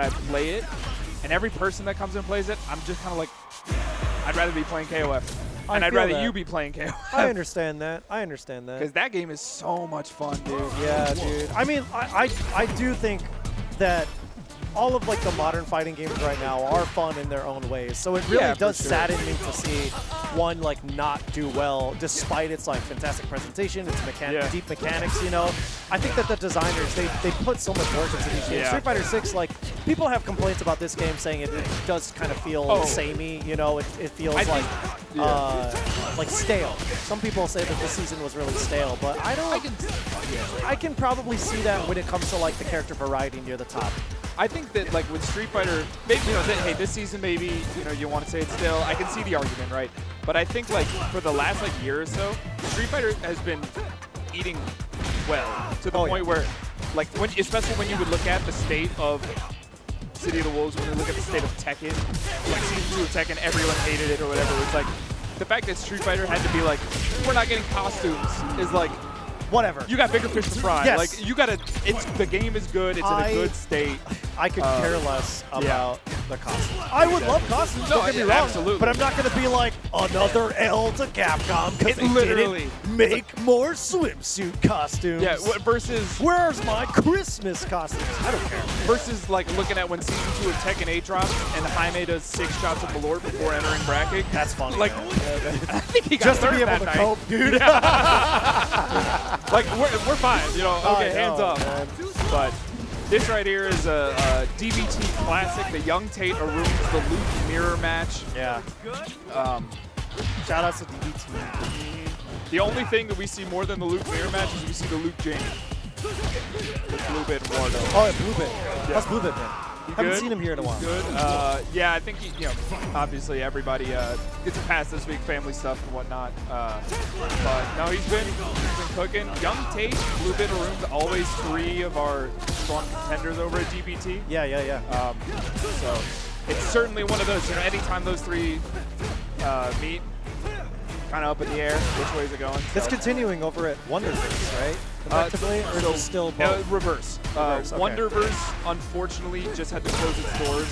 I play it, and every person that comes and plays it, I'm just kind of like, I'd rather be playing KOF. And I'd rather you be playing KOF. I understand that. I understand that. Because that game is so much fun, dude. Yeah, dude. I mean, I do think that all of like the modern fighting games right now are fun in their own ways. So it really does sadden me to see one like not do well, despite its like fantastic presentation, its deep mechanics. You know, I think that the designers they put so much work into these games. Street Fighter 6, like people have complaints about this game, saying it does kind of feel samey. You know, it feels like stale. Some people say that this season was really stale, but I don't. I can probably see that when it comes to like the character variety near the top. I think that like with Street Fighter, maybe hey, this season maybe you want to say it's still. I can see the argument, right? But I think like for the last like year or so, Street Fighter has been eating well to the point where, like, especially when you would look at the state of City of the Wolves, when you look at the state of Tekken, like Season 2 of Tekken, everyone hated it or whatever. It's like the fact that Street Fighter had to be like, we're not getting costumes is like. Whatever. You got bigger fish to fry. Yes. Like you gotta. The game is good. It's in a good state. I could care less about the costumes. I would love costumes. Don't get me wrong. Absolutely. But I'm not gonna be like another L to Capcom because they literally didn't make more swimsuit costumes. Yeah. Versus. Where's my Christmas costumes? I don't care. Versus like looking at when Season 2 of Tekken 8 drops and Jaime does 6 shots of Malort before entering bracket. That's funny. Like I think he got just to be able to cope, dude. Like we're fine, you know. Okay, hands off. Man. But this right here is a DBT classic, the YungTate ARRUUMS, the Luke mirror match. Yeah. Shout outs to DBT. The only thing that we see more than the Luke mirror match is we see the Luke Jamie. Blue Bit and Wardo. Oh, yeah, Blue Bit. How's Blue Bit, man? Haven't seen him here in a while. Good. Yeah, I think obviously everybody gets a pass this week, family stuff and whatnot. But no, he's been cooking. YungTate, Blue Bit ARRUUMS, always 3 of our strong contenders over at DBT. Yeah. So it's certainly one of those. You know, anytime those 3 meet, kind of up in the air. Which way is it going? It's continuing over at Wonderverse, right? Effectively, or is it still both? Reverse. Okay. Wonderverse, unfortunately, just had to close its doors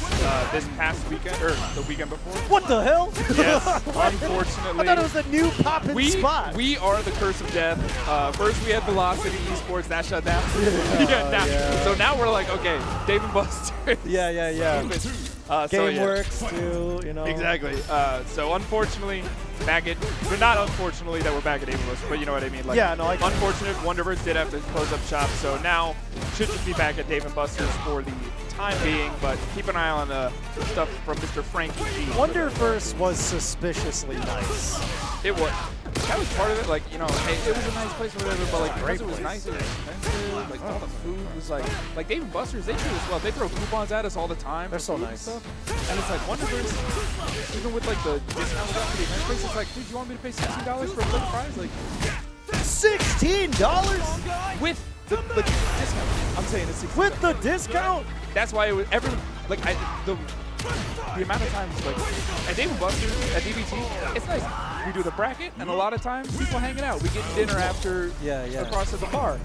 this past weekend, or the weekend before. What the hell? Yes, unfortunately. I thought it was a new poppin' spot. We are the curse of death. First we had Velocity Esports, that shut down. So now we're like, okay, Dave & Buster's. Yeah. GameWorks, too, you know. Exactly. So unfortunately, back at, but not unfortunately that we're back at Dave & Buster's, but you know what I mean. Like, yeah, no, I get unfortunate, Wonderverse did have to close up shop, so now should just be back at Dave & Buster's for the time being, but keep an eye on the stuff from Mr. Frankie G. Wonderverse was suspiciously nice. It was. That was part of it, like, you know, hey, it was a nice place or whatever, but like, because it was nice, it was expensive, like, all the food was like Dave & Buster's, they treat us well. They throw coupons at us all the time. They're so nice. And it's like, Wonderverse, even with like the discount stuff for the event place, it's like, dude, you want me to pay $16 for a plate of fries? Like, $16? With the discount. I'm saying it's $16. With the discount? That's why it was, the amount of times, like, at Dave & Buster's, at DBT, it's nice. We do the bracket, and a lot of times, people hanging out. We get dinner after across at the bar.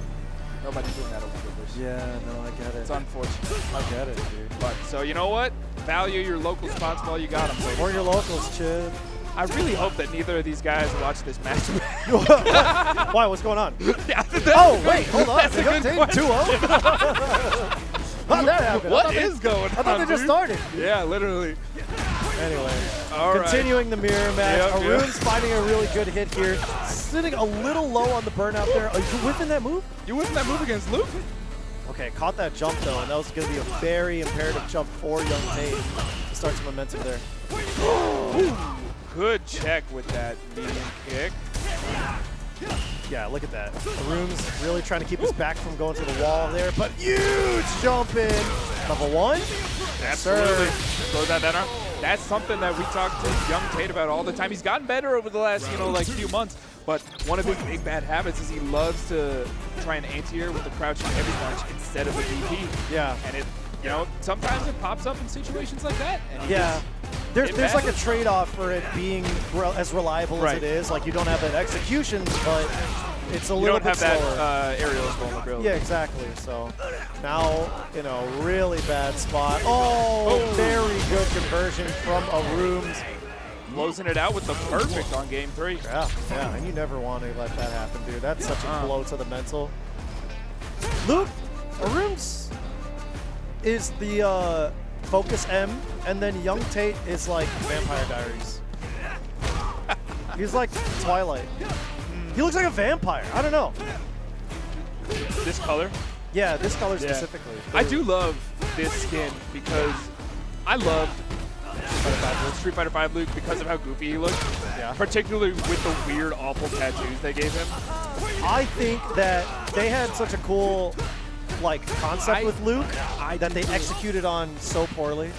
Nobody's doing that over Wonderverse. Yeah, no, I get it. It's unfortunate. I get it, dude. But, so you know what? Value your local spots while you got them. Or your locals, Chid. I really hope that neither of these guys watch this match. Why? What's going on? Oh, wait, hold on. That's a good question. 2-0? How'd that happen? What is going on? I thought they just started. Yeah, literally. Anyway, all continuing the mirror match. ARRUUMS finding a really good hit here. Sitting a little low on the burnout there. Are you whipping that move? You whipping that move against Luke? Okay, caught that jump though, and that was going to be a very imperative jump for YungTate to start some momentum there. Ooh, good check with that medium kick. Yeah, look at that. ARRUUMS really trying to keep us back from going to the wall there, but huge jump in. Level 1? Absolutely. Throw that down. That's something that we talk to YungTate about all the time. He's gotten better over the last, like few months, but one of his big bad habits is he loves to try and anti-air with the crouching heavy punch instead of the DP. Yeah. And it, sometimes it pops up in situations like that. And yeah. There's like a trade-off for it being as reliable as it is. Like, you don't have that execution, but it's a You little don't bit have slower. that aerial vulnerability. Yeah, exactly. So now, really bad spot. Oh, very good conversion from ARRUUMS. Closing it out with the perfect on game 3. Yeah, and you never want to let that happen, dude. That's such a blow to the mental. Luke, ARRUUMS is the Focus M, and then YungTate is like Vampire Diaries. He's like Twilight. He looks like a vampire. I don't know. This color? Yeah, this color specifically. I do love this skin because I love Street Fighter V Luke because of how goofy he looks. Yeah. Particularly with the weird, awful tattoos they gave him. I think that they had such a cool concept with Luke that they executed on so poorly.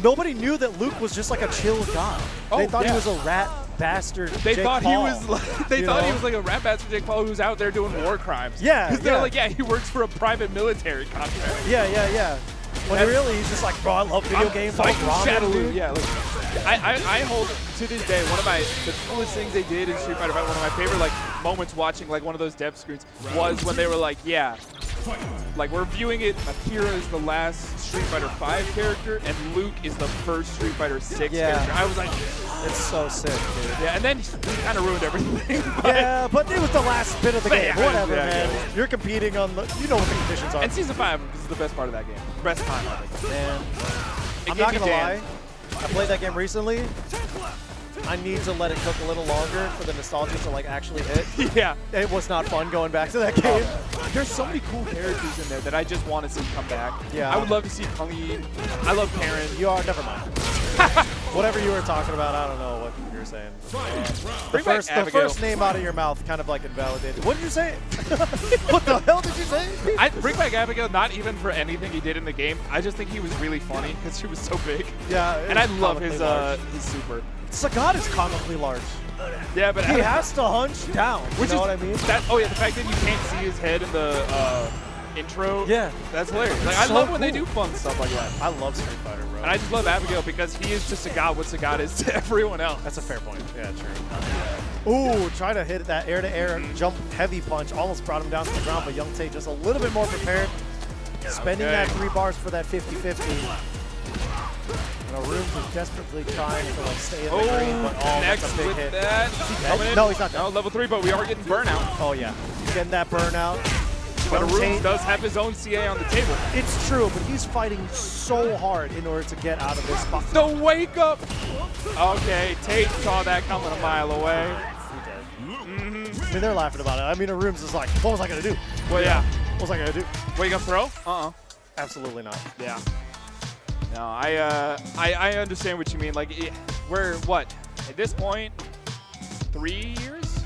Nobody knew that Luke was just like a chill guy. They thought he was a rat bastard. They Jake thought Paul, he was like, he was like a rat bastard Jake Paul who's out there doing war crimes. Yeah, because they're like, he works for a private military contract. Yeah. When really he's just like, bro, I love video games. I love ramen, dude. Yeah, I hold to this day one of the coolest things they did in Street Fighter V. One of my favorite moments watching one of those dev screens was when they were like, we're viewing it. Akira is the last Street Fighter V character, and Luke is the first Street Fighter 6 character. I was like, it's so sick, dude. Yeah, and then he kind of ruined everything. But it was the last bit of the game. Whatever, man. Yeah. You're competing on what the conditions are. And Season 5 is the best part of that game. Best time of it. Man, I'm not going to lie. I played that game recently. I need to let it cook a little longer for the nostalgia to actually hit. Yeah. It was not fun going back to that game. There's so many cool characters in there that I just want to see come back. Yeah. I would love to see Kung Yi. I love Karen. Never mind. Whatever you were talking about, I don't know what you were saying. The first name out of your mouth kind of invalidated. What did you say? What the hell did you say? Bring back Abigail, not even for anything he did in the game. I just think he was really funny because he was so big. Yeah. And I love his super. Sagat is comically large. Yeah, but he has to hunch down. You know what I mean? The fact that you can't see his head in the intro. Yeah. That's hilarious. I love when they do fun stuff like that. I love Street Fighter, bro. And I just love Abigail because he is to Sagat what Sagat is to everyone else. That's a fair point. Yeah, true. Ooh, try to hit that air-to-air jump heavy punch. Almost brought him down to the ground, but YungTate just a little bit more prepared. Spending that 3 bars for that 50-50. And ARRUUMS is desperately trying to stay in the green, but next that's a big with hit. that. No, he's not done. No, level 3, but we are getting burnout. Oh yeah, getting that burnout. But ARRUUMS does have his own CA on the table. It's true, but he's fighting so hard in order to get out of this spot. The wake up. Okay, Tate saw that coming a mile away. I mean, they're laughing about it. I mean, ARRUUMS is like, what was I gonna do? Well, yeah. What was I gonna do? What, you gonna throw? Absolutely not. Yeah. No, I understand what you mean. We're what at this point? 3 years?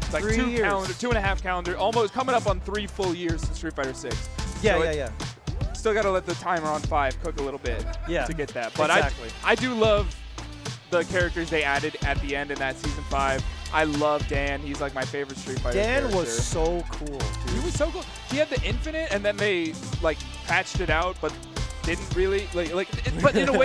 It's like 3 years. 2.5 calendar, almost coming up on 3 full years since Street Fighter 6. Yeah. Still got to let the timer on 5 cook a little bit to get that. But exactly. I do love the characters they added at the end in that Season 5. I love Dan. He's like my favorite Street Fighter character. Was so cool, dude. He was so cool. He had the infinite, and then they patched it out, but didn't really but in a way.